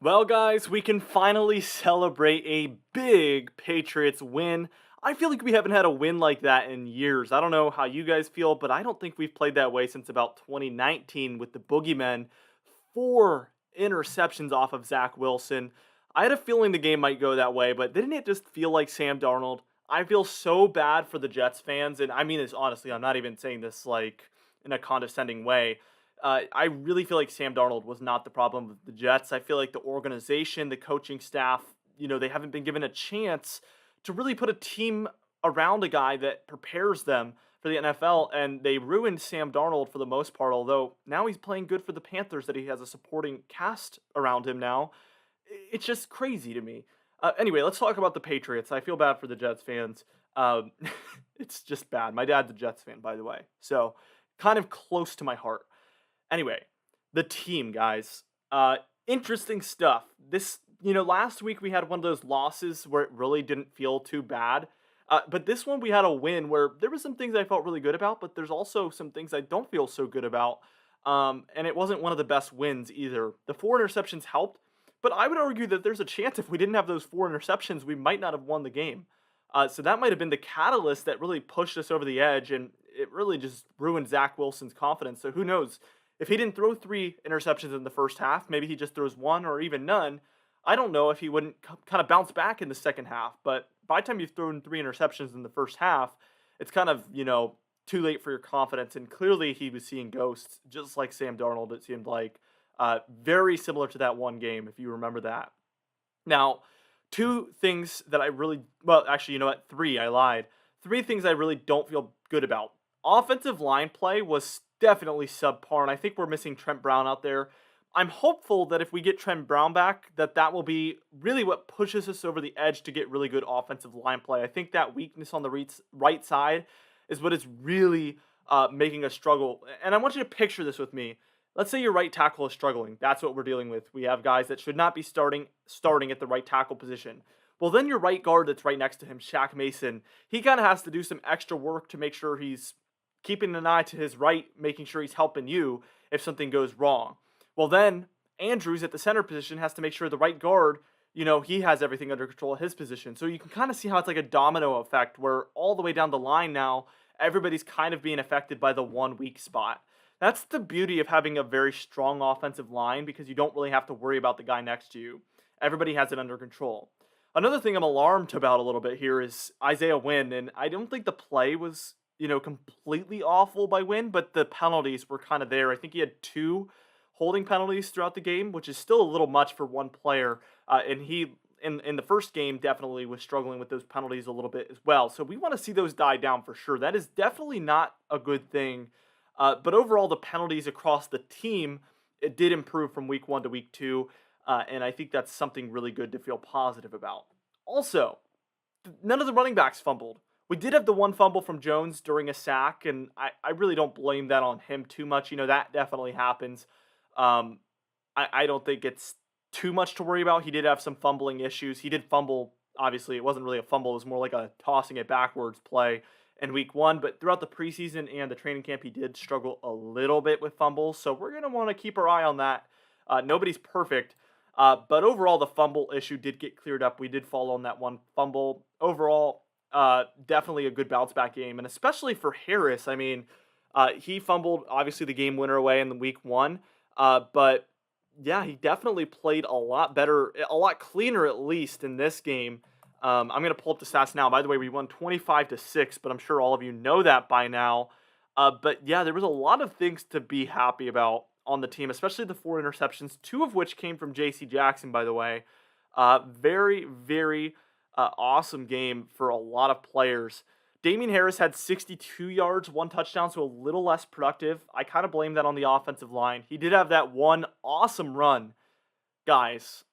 Well, guys, we can finally celebrate a big Patriots win. I feel like we haven't had a win like that in years. I don't know how you guys feel, but I don't think we've played that way since about 2019 with the Boogeymen. 4 interceptions off of Zach Wilson. I had a feeling the game might go that way, but didn't it just feel like Sam Darnold? I feel so bad for the Jets fans, and I mean this honestly. I'm not even saying this like in a condescending way. I really feel like Sam Darnold was not the problem with the Jets. I feel like the organization, the coaching staff, they haven't been given a chance to really put a team around a guy that prepares them for the NFL, and they ruined Sam Darnold for the most part. Although now he's playing good for the Panthers, that he has a supporting cast around him now. It's just crazy to me. Anyway, let's talk about the Patriots. I feel bad for the Jets fans. Um, it's just bad. My dad's a Jets fan, by the way, so kind of close to my heart. Anyway, the team, guys. Interesting stuff. Last week we had one of those losses where it really didn't feel too bad. But this one we had a win where there were some things I felt really good about, but there's also some things I don't feel so good about. And it wasn't one of the best wins either. The 4 interceptions helped, but I would argue that there's a chance if we didn't have those 4 interceptions, we might not have won the game. So that might have been the catalyst that really pushed us over the edge, and it really just ruined Zach Wilson's confidence. So who knows? If he didn't throw 3 interceptions in the first half, maybe he just throws one or even none. I don't know if he wouldn't kind of bounce back in the second half. But by the time you've thrown 3 interceptions in the first half, it's kind of, too late for your confidence. And clearly he was seeing ghosts, just like Sam Darnold, it seemed like. Very similar to that one game, if you remember that. Now, 2 things that I really, well, actually, you know what? 3, I lied. 3 things I really don't feel good about. Offensive line play was definitely subpar, and I think we're missing Trent Brown out there. I'm hopeful that if we get Trent Brown back, that will be really what pushes us over the edge to get really good offensive line play. I think that weakness on the right side is what is really making us struggle. And I want you to picture this with me. Let's say your right tackle is struggling. That's what we're dealing with. We have guys that should not be starting at the right tackle position. Well, then your right guard that's right next to him, Shaq Mason, he kind of has to do some extra work to make sure he's keeping an eye to his right, making sure he's helping you if something goes wrong. Well, then Andrews at the center position has to make sure the right guard, he has everything under control at his position. So you can kind of see how it's like a domino effect where all the way down the line now, everybody's kind of being affected by the one weak spot. That's the beauty of having a very strong offensive line because you don't really have to worry about the guy next to you. Everybody has it under control. Another thing I'm alarmed about a little bit here is Isaiah Wynn, and I don't think the play was, completely awful by Wynn, but the penalties were kind of there. I think he had 2 holding penalties throughout the game, which is still a little much for one player. And he, in the first game, definitely was struggling with those penalties a little bit as well. So we want to see those die down for sure. That is definitely not a good thing. But overall, the penalties across the team, it did improve from week 1 to week 2. And I think that's something really good to feel positive about. Also, none of the running backs fumbled. We did have the one fumble from Jones during a sack, and I really don't blame that on him too much. That definitely happens. Um, I don't think it's too much to worry about. He did have some fumbling issues. He did fumble. Obviously, it wasn't really a fumble. It was more like a tossing it backwards play in week 1. But throughout the preseason and the training camp, he did struggle a little bit with fumbles. So we're going to want to keep our eye on that. Nobody's perfect. But overall, the fumble issue did get cleared up. We did fall on that one fumble. Overall, definitely a good bounce back game. And especially for Harris, I mean, he fumbled, obviously, the game winner away in the week 1. But yeah, he definitely played a lot better, a lot cleaner at least in this game. I'm going to pull up the stats now. By the way, we won 25-6, but I'm sure all of you know that by now. But yeah, there was a lot of things to be happy about on the team, especially the 4 interceptions, 2 of which came from J.C. Jackson, by the way. Very, very awesome game for a lot of players. Damian Harris had 62 yards, 1 touchdown, so a little less productive. I kind of blame that on the offensive line. He did have that one awesome run. Guys,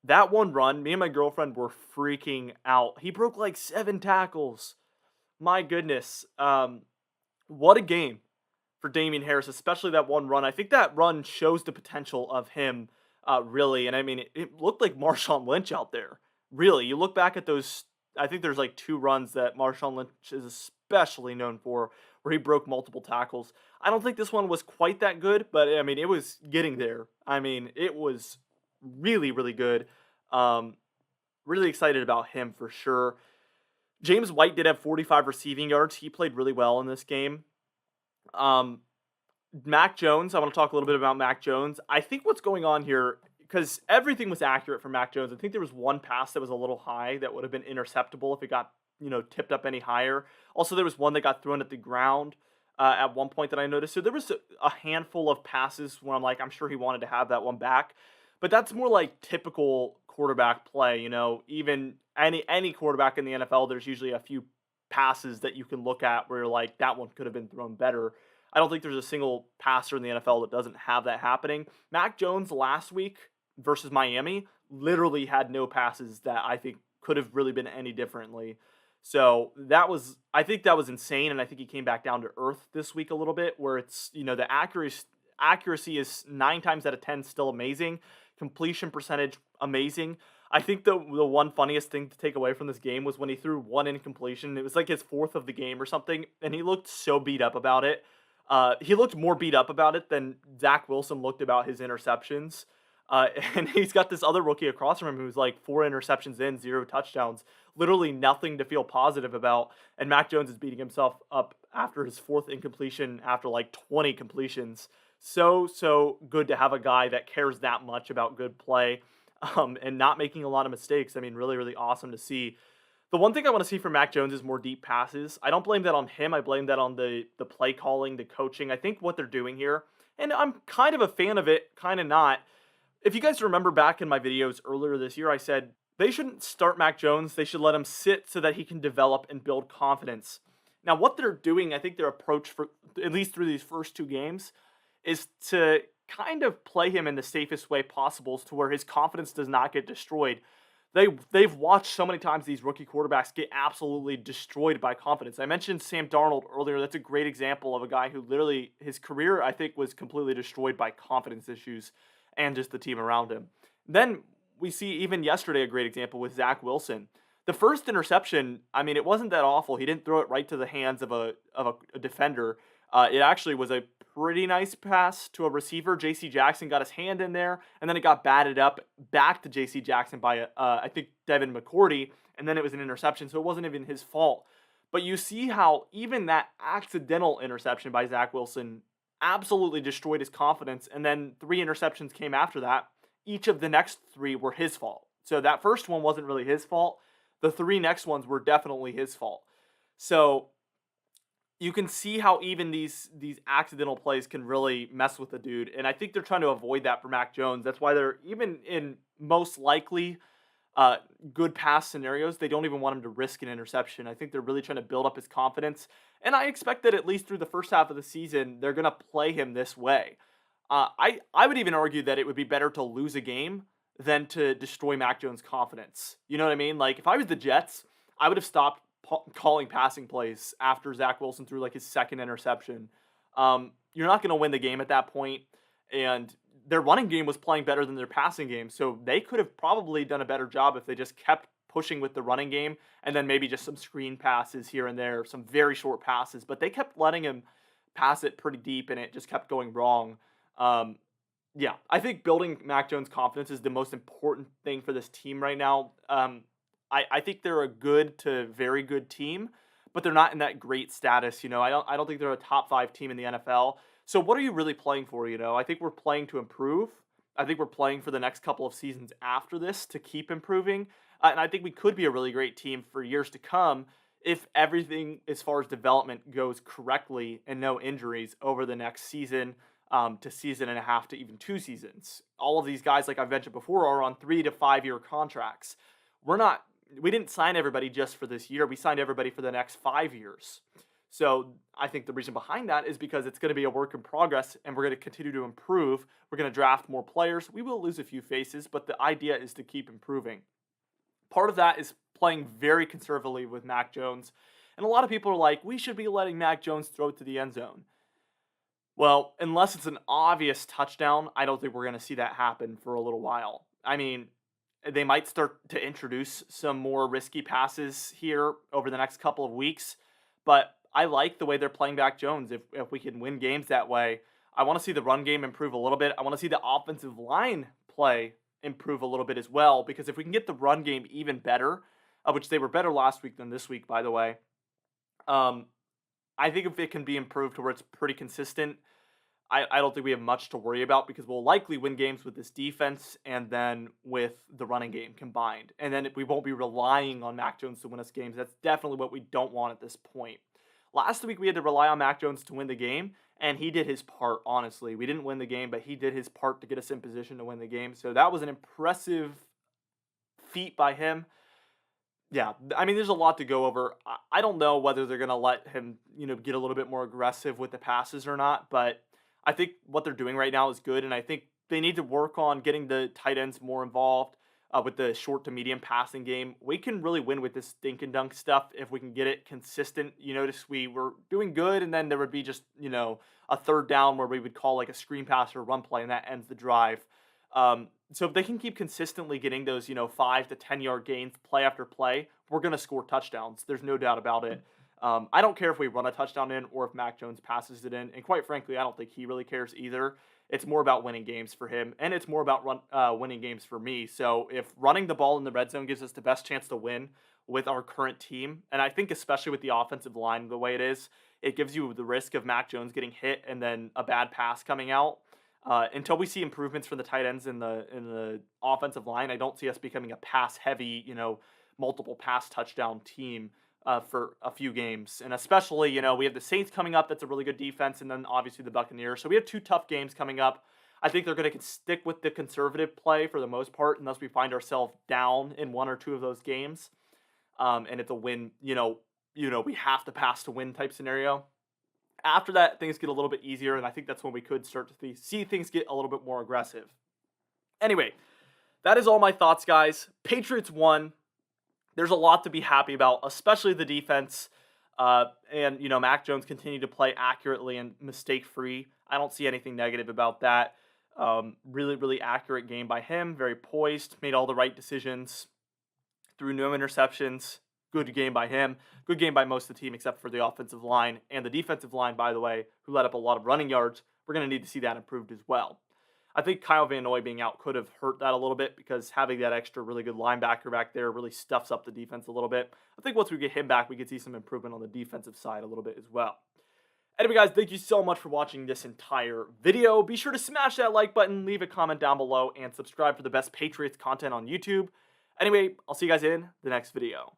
that one run, me and my girlfriend were freaking out. He broke like 7 tackles. My goodness. What a game for Damian Harris, especially that one run. I think that run shows the potential of him, really. And I mean, it looked like Marshawn Lynch out there. Really, you look back at those. I think there's like 2 runs that Marshawn Lynch is especially known for, where he broke multiple tackles. I don't think this one was quite that good, but I mean, it was getting there. I mean, it was really, really good. Um, Really excited about him for sure. James White did have 45 receiving yards. He played really well in this game. Um, Mac Jones, I want to talk a little bit about Mac Jones. I think what's going on here, because everything was accurate for Mac Jones. I think there was one pass that was a little high that would have been interceptable if it got, tipped up any higher. Also, there was one that got thrown at the ground at one point that I noticed. So there was a handful of passes where I'm like, I'm sure he wanted to have that one back. But that's more like typical quarterback play, even any quarterback in the NFL, there's usually a few passes that you can look at where you're like that one could have been thrown better. I don't think there's a single passer in the NFL that doesn't have that happening. Mac Jones last week versus Miami literally had no passes that I think could have really been any differently. So I think that was insane, and I think he came back down to earth this week a little bit, where it's the accuracy is 9 times out of 10 still amazing, completion percentage amazing. I think the one funniest thing to take away from this game was when he threw one incompletion. It was like his fourth of the game or something, and he looked so beat up about it. He looked more beat up about it than Zach Wilson looked about his interceptions. And he's got this other rookie across from him who's like 4 interceptions in, 0 touchdowns, literally nothing to feel positive about. And Mac Jones is beating himself up after his fourth incompletion after like 20 completions. So good to have a guy that cares that much about good play, and not making a lot of mistakes. I mean, really, really awesome to see. The one thing I want to see from Mac Jones is more deep passes. I don't blame that on him. I blame that on the play calling, the coaching. I think what they're doing here, and I'm kind of a fan of it, kind of not. If you guys remember back in my videos earlier this year, I said they shouldn't start Mac Jones. They should let him sit so that he can develop and build confidence. Now, what they're doing, I think their approach for at least through these first 2 games is to kind of play him in the safest way possible to where his confidence does not get destroyed. They've watched so many times these rookie quarterbacks get absolutely destroyed by confidence. I mentioned Sam Darnold earlier. That's a great example of a guy who literally his career I think was completely destroyed by confidence issues and just the team around him. Then we see even yesterday a great example with Zach Wilson. The first interception, I mean, it wasn't that awful. He didn't throw it right to the hands of a defender. It actually was a pretty nice pass to a receiver. J.C. Jackson got his hand in there, and then it got batted up back to J.C. Jackson by, I think, Devin McCourty, and then it was an interception, so it wasn't even his fault. But you see how even that accidental interception by Zach Wilson absolutely destroyed his confidence, and then 3 interceptions came after that. Each of the next 3 were his fault. So that first one wasn't really his fault. The 3 next ones were definitely his fault. So you can see how even these accidental plays can really mess with the dude, and I think they're trying to avoid that for Mac Jones. That's why they're even in most likely uh, good pass scenarios, they don't even want him to risk an interception. I think they're really trying to build up his confidence, and I expect that at least through the first half of the season, they're going to play him this way. I would even argue that it would be better to lose a game than to destroy Mac Jones' confidence. You know what I mean? Like if I was the Jets, I would have stopped calling passing plays after Zach Wilson threw like his second interception. You're not going to win the game at that point, and their running game was playing better than their passing game, so they could have probably done a better job if they just kept pushing with the running game and then maybe just some screen passes here and there, some very short passes. But they kept letting him pass it pretty deep, and it just kept going wrong. Um, yeah, I think building Mac Jones' confidence is the most important thing for this team right now. I think they're a good to very good team, but they're not in that great status. I don't think they're a top 5 team in the NFL. So what are you really playing for? I think we're playing to improve. I think we're playing for the next couple of seasons after this to keep improving. And I think we could be a really great team for years to come if everything as far as development goes correctly and no injuries over the next season, to season and a half to even 2 seasons. All of these guys, like I've mentioned before, are on 3 to 5 year contracts. We're not we didn't sign everybody just for this year. We signed everybody for the next 5 years. So I think the reason behind that is because it's going to be a work in progress, and we're going to continue to improve. We're going to draft more players. We will lose a few faces, but the idea is to keep improving. Part of that is playing very conservatively with Mac Jones. And a lot of people are like, we should be letting Mac Jones throw it to the end zone. Well, unless it's an obvious touchdown, I don't think we're going to see that happen for a little while. I mean, they might start to introduce some more risky passes here over the next couple of weeks, but I like the way they're playing back Jones. If we can win games that way, I want to see the run game improve a little bit. I want to see the offensive line play improve a little bit as well. Because if we can get the run game even better, which they were better last week than this week, by the way, um, I think if it can be improved to where it's pretty consistent, I don't think we have much to worry about because we'll likely win games with this defense and then with the running game combined. And then we won't be relying on Mac Jones to win us games. That's definitely what we don't want at this point. Last week we had to rely on Mac Jones to win the game, and he did his part, honestly. We didn't win the game, but he did his part to get us in position to win the game. So that was an impressive feat by him. Yeah, I mean, there's a lot to go over. I don't know whether they're gonna let him, get a little bit more aggressive with the passes or not, but I think what they're doing right now is good, and I think they need to work on getting the tight ends more involved with the short to medium passing game. We can really win with this dink and dunk stuff if we can get it consistent. You notice we were doing good, and then there would be just a third down where we would call like a screen pass or a run play, and that ends the drive. So if they can keep consistently getting those, 5 to 10 yard gains play after play, we're going to score touchdowns. There's no doubt about it. I don't care if we run a touchdown in or if Mac Jones passes it in. And quite frankly, I don't think he really cares either. It's more about winning games for him, and it's more about winning games for me. So if running the ball in the red zone gives us the best chance to win with our current team, and I think especially with the offensive line the way it is, it gives you the risk of Mac Jones getting hit and then a bad pass coming out. Until we see improvements from the tight ends in the offensive line, I don't see us becoming a pass heavy, multiple pass touchdown team for a few games. And especially, we have the Saints coming up. That's a really good defense, and then obviously the Buccaneers. So we have 2 tough games coming up. I think they're going to stick with the conservative play for the most part, unless we find ourselves down in 1 or 2 of those games, and it's a win. We have to pass to win type scenario. After that, things get a little bit easier, and I think that's when we could start to see things get a little bit more aggressive. Anyway, that is all my thoughts, guys. Patriots won. There's a lot to be happy about, especially the defense. And, Mac Jones continued to play accurately and mistake-free. I don't see anything negative about that. Really, really accurate game by him. Very poised, made all the right decisions, threw no interceptions. Good game by him. Good game by most of the team except for the offensive line. And the defensive line, by the way, who let up a lot of running yards. We're going to need to see that improved as well. I think Kyle Van Noy being out could have hurt that a little bit because having that extra really good linebacker back there really stuffs up the defense a little bit. I think once we get him back, we could see some improvement on the defensive side a little bit as well. Anyway, guys, thank you so much for watching this entire video. Be sure to smash that like button, leave a comment down below, and subscribe for the best Patriots content on YouTube. Anyway, I'll see you guys in the next video.